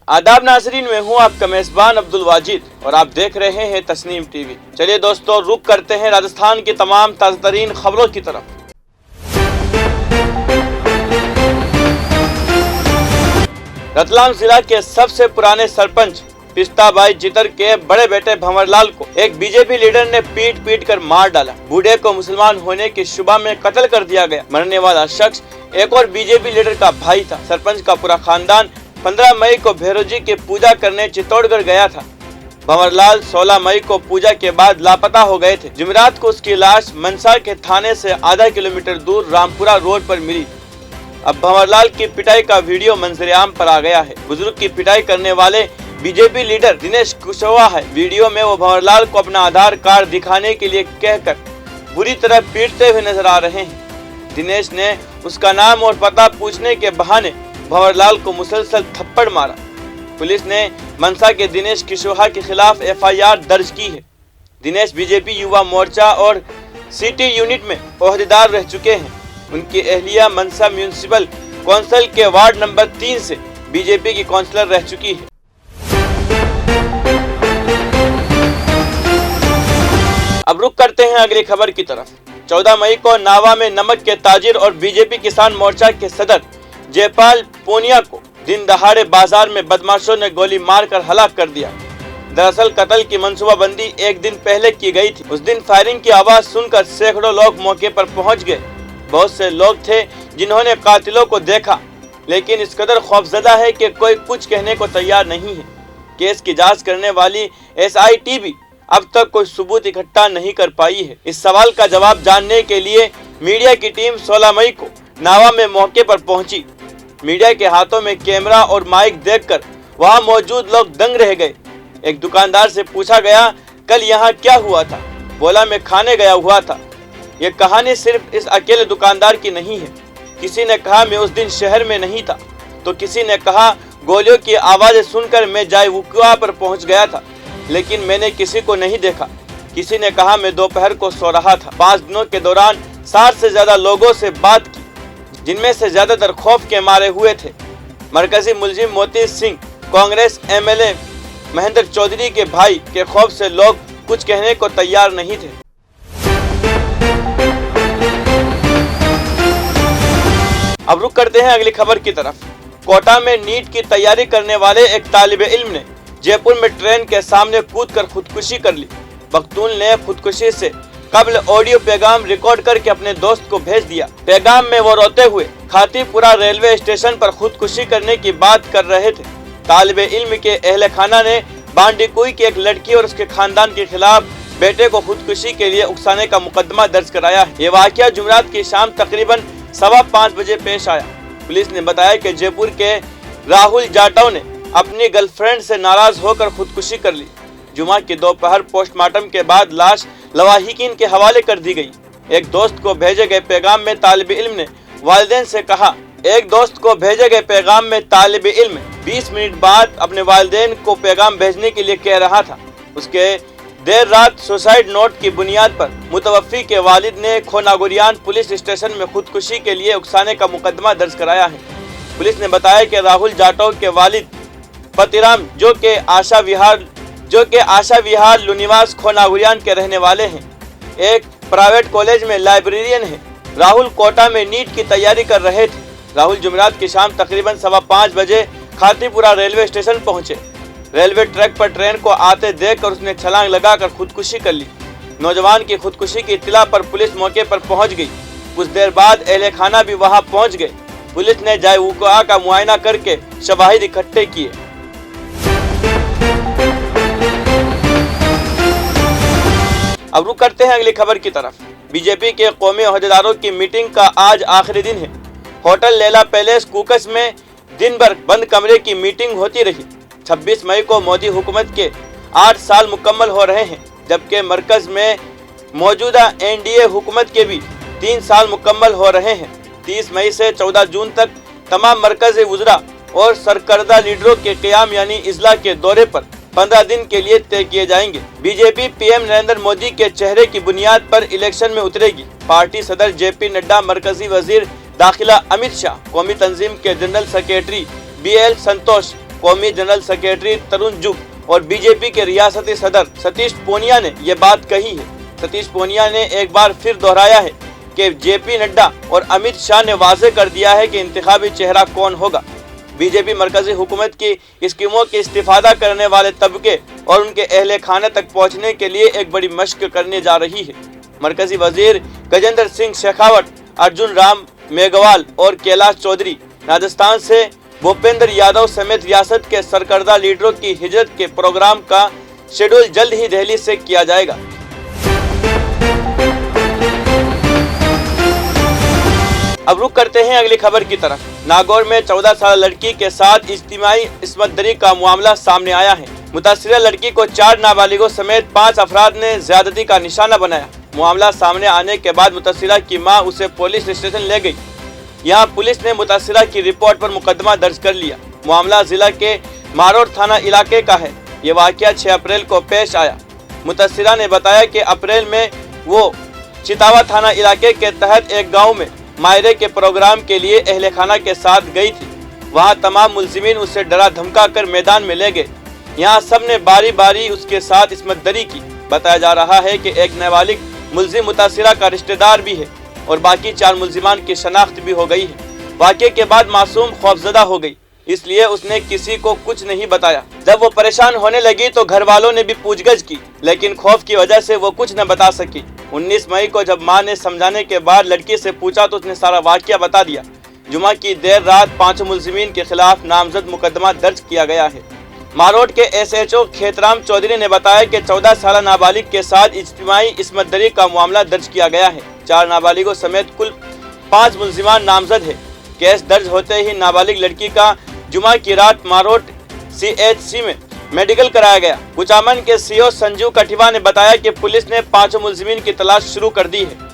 आदाब नाजरीन, मैं हूं आपका मेजबान अब्दुल वाजिद और आप देख रहे हैं तस्नीम टीवी। चलिए दोस्तों, रुक करते हैं राजस्थान की तमाम ताज़ा तरीन खबरों की तरफ। रतलाम जिला के सबसे पुराने सरपंच पिस्ताबाई जितर के बड़े बेटे भंवरलाल को एक बीजेपी लीडर ने पीट कर मार डाला। बूढ़े को मुसलमान होने की शुबा में कत्ल कर दिया गया। मरने वाला शख्स एक और बीजेपी लीडर का भाई था। सरपंच का पूरा खानदान 15 मई को भैरोजी की पूजा करने चित्तौड़गढ़ गया था। भंवरलाल 16 मई को पूजा के बाद लापता हो गए थे। जुमेरात को उसकी लाश मनसा के थाने से आधा किलोमीटर दूर रामपुरा रोड पर मिली। अब भंवरलाल की पिटाई का वीडियो मंजर-ए-आम पर आ गया है। बुजुर्ग की पिटाई करने वाले बीजेपी लीडर दिनेश कुशवाहा है। वीडियो में वो भंवरलाल को अपना आधार कार्ड दिखाने के लिए कहकर बुरी तरह पीटते हुए नजर आ रहे हैं। दिनेश ने उसका नाम और पता पूछने के बहाने भंवरलाल को मुसलसल थप्पड़ मारा। पुलिस ने मनसा के दिनेश कुशवाहा के खिलाफ FIR दर्ज की है। दिनेश बीजेपी युवा मोर्चा और सिटी यूनिट में ओहदेदार रह चुके हैं। उनकी अहलिया मनसा म्यूनिसिपल काउंसिल के वार्ड नंबर 3 से बीजेपी की काउंसिलर रह चुकी है। अब रुक करते हैं अगली खबर की तरफ। 14 मई को नावा में नमक के ताजिर और बीजेपी किसान मोर्चा के सदर जयपाल पूनिया को दिन दहाड़े बाजार में बदमाशों ने गोली मारकर हलाक कर दिया। दरअसल कत्ल की मंसूबाबंदी एक दिन पहले की गई थी। उस दिन फायरिंग की आवाज सुनकर सैकड़ों लोग मौके पर पहुंच गए। बहुत से लोग थे जिन्होंने कातिलों को देखा, लेकिन इस कदर खौफजदा है कि कोई कुछ कहने को तैयार नहीं है। केस की जांच करने वाली SIT भी अब तक कोई सबूत इकट्ठा नहीं कर पाई है। इस सवाल का जवाब जानने के लिए मीडिया की टीम 16 मई को नावा में मौके पर पहुंची। मीडिया के हाथों में कैमरा और माइक देखकर वहां मौजूद लोग दंग रह गए। एक दुकानदार से पूछा गया, कल यहाँ क्या हुआ था? बोला, मैं खाने गया हुआ था। ये कहानी सिर्फ इस अकेले दुकानदार की नहीं है। किसी ने कहा, मैं उस दिन शहर में नहीं था, तो किसी ने कहा, गोलियों की आवाज़ें सुनकर मैं जाए वुकुआ पर पहुंच गया था, लेकिन मैंने किसी को नहीं देखा। किसी ने कहा, मैं दोपहर को सो रहा था। 5 दिनों के दौरान 60 से ज्यादा लोगों से बात की, जिनमें से ज्यादातर खौफ के मारे हुए थे। मरकजी मुलजिम मोती सिंह कांग्रेस MLA महेंद्र चौधरी के भाई के खौफ से लोग कुछ कहने को तैयार नहीं थे। अब रुक करते हैं अगली खबर की तरफ। कोटा में नीट की तैयारी करने वाले एक तालिबे इल्म ने जयपुर में ट्रेन के सामने कूदकर खुदकुशी कर ली। मकतूल ने खुदकुशी से कबल ऑडियो पैगाम रिकॉर्ड करके अपने दोस्त को भेज दिया। पैगाम में वो रोते हुए खातीपुरा रेलवे स्टेशन पर खुदकुशी करने की बात कर रहे थे। तालिबे इल्म के अहले खाना ने बांडीकुई की एक लड़की और उसके खानदान के खिलाफ बेटे को खुदकुशी के लिए उकसाने का मुकदमा दर्ज कराया है। ये वाकया जुमेरात की शाम तकरीबन 5:15 बजे पेश आया। पुलिस ने बताया कि जयपुर के राहुल जाटव ने अपनी गर्लफ्रेंड से नाराज होकर खुदकुशी कर ली। जुमा की दोपहर पोस्टमार्टम के बाद लाश लवाहिकीन के हवाले कर दी गई। एक दोस्त को भेजे गए पैगाम में तालिबे इल्म ने वालिदैन से कहा, 20 मिनट बाद अपने वालिदैन को पैगाम भेजने के लिए कह रहा था। उसके देर रात सुसाइड नोट की बुनियाद पर मुतवफ़ी के वालिद ने खोनागुरियान पुलिस स्टेशन में खुदकुशी के लिए उकसाने का मुकदमा दर्ज कराया है। पुलिस ने बताया कि राहुल जाटव के वालिद पतिराम जो के आशा विहार लुनिवास खोनागुरियान के रहने वाले हैं, एक प्राइवेट कॉलेज में लाइब्रेरियन है। राहुल कोटा में नीट की तैयारी कर रहे थे। राहुल जुमेरात की शाम तकरीबन 5:15 बजे खातीपुरा रेलवे स्टेशन पहुंचे। रेलवे ट्रैक पर ट्रेन को आते देखकर उसने छलांग लगाकर खुदकुशी कर ली। नौजवान की खुदकुशी की इत्तला पर पुलिस मौके पर पहुंच गई। कुछ देर बाद अहले खाना भी वहां पहुंच गए। पुलिस ने जाए वुकुआ का मुआयना करके शवाहिद इकट्ठे किए। अब रुक करते हैं अगली खबर की तरफ। बीजेपी के कौमी ओहदेदारों की मीटिंग का आज आखिरी दिन है। होटल लैला पैलेस कुकस में दिन भर बंद कमरे की मीटिंग होती रही। 26 मई को मोदी हुकूमत के 8 साल मुकम्मल हो रहे हैं, जबकि मरकज में मौजूदा NDA हुकूमत के भी 3 साल मुकम्मल हो रहे हैं। 30 मई से 14 जून तक तमाम मरकज़ी वज़रा और सरकर्दा लीडरों के क़याम यानी इजला के दौरे पर 15 दिन के लिए तय किए जाएंगे। बीजेपी PM नरेंद्र मोदी के चेहरे की बुनियाद पर इलेक्शन में उतरेगी। पार्टी सदर JP नड्डा, मरकजी वजीर दाखिला अमित शाह, कौमी तंजीम के जनरल सेक्रेटरी BL संतोष कौमी जनरल सेक्रेटरी तरुण जुग और बीजेपी के रियासती सदर सतीश पूनिया ने ये बात कही है। सतीश पूनिया ने एक बार फिर दोहराया है कि जेपी नड्डा और अमित शाह ने वाज़ेह कर दिया है कि इंतखाबी चेहरा कौन होगा। बीजेपी मरकजी हुकूमत की स्कीमों के इस्तेफादा करने वाले तबके और उनके अहले खाने तक पहुँचने के लिए एक बड़ी मशक करने जा रही है। मरकजी वजीर गजेंद्र सिंह शेखावत, अर्जुन राम मेघवाल और कैलाश चौधरी, राजस्थान से भूपेंद्र यादव समेत रियासत के सरकर्दा लीडरों की हिजरत के प्रोग्राम का शेड्यूल जल्द ही दिल्ली से किया जाएगा। अब रुक करते हैं अगली खबर की तरफ। नागौर में 14 साल लड़की के साथ इज्तिमाई इस्मतदरी का मामला सामने आया है। मुतासिरा लड़की को 4 नाबालिगों समेत 5 अफराद ने ज्यादती का निशाना बनाया। मामला सामने आने के बाद मुतासिरा की मां उसे पुलिस स्टेशन ले गई। यहां पुलिस ने मुतासिरा की रिपोर्ट पर मुकदमा दर्ज कर लिया। मामला जिला के मारोड़ थाना इलाके का है। ये वाकया 6 अप्रैल को पेश आया। मुतासिरा ने बताया कि अप्रैल में वो चितावा थाना इलाके के तहत एक गाँव में मायरे के प्रोग्राम के लिए अहले खाना के साथ गई थी। वहां तमाम मुलजिमीन उसे डरा धमका कर मैदान में ले गए। यहां सब ने बारी बारी उसके साथ इस्मतदरी की। बताया जा रहा है कि एक नाबालिग मुलजिम मुतासिरा का रिश्तेदार भी है और बाकी 4 मुलजिमान की शनाख्त भी हो गई है। वाक़े के बाद मासूम खौफजदा हो गई, इसलिए उसने किसी को कुछ नहीं बताया। जब वो परेशान होने लगी तो घर वालों ने भी पूछगछ की, लेकिन खौफ की वजह से वो कुछ न बता सकी। 19 मई को जब मां ने समझाने के बाद लड़की से पूछा तो उसने सारा वाकया बता दिया। जुमा की देर रात 5 मुलजिमीन के खिलाफ नामजद मुकदमा दर्ज किया गया है। मारोड़ के SHO खेतराम चौधरी ने बताया कि 14 साल नाबालिग के साथ इज्तिमाई इस्मतदरी का मामला दर्ज किया गया है। 4 नाबालिगों समेत कुल 5 मुलजिमान नामजद है। केस दर्ज होते ही नाबालिग लड़की का जुमा की रात मारोड़ CHC में मेडिकल कराया गया। कुचामन के CO संजू कठिवा ने बताया कि पुलिस ने 5 मुलजिमीन की तलाश शुरू कर दी है।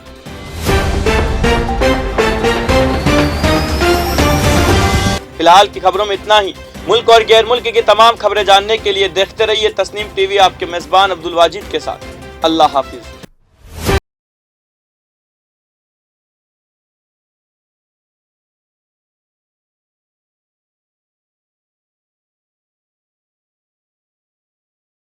फिलहाल की खबरों में इतना ही। मुल्क और गैर मुल्क की तमाम खबरें जानने के लिए देखते रहिए तस्नीम TV, आपके मेजबान अब्दुल वाजिद के साथ। अल्लाह हाफिज।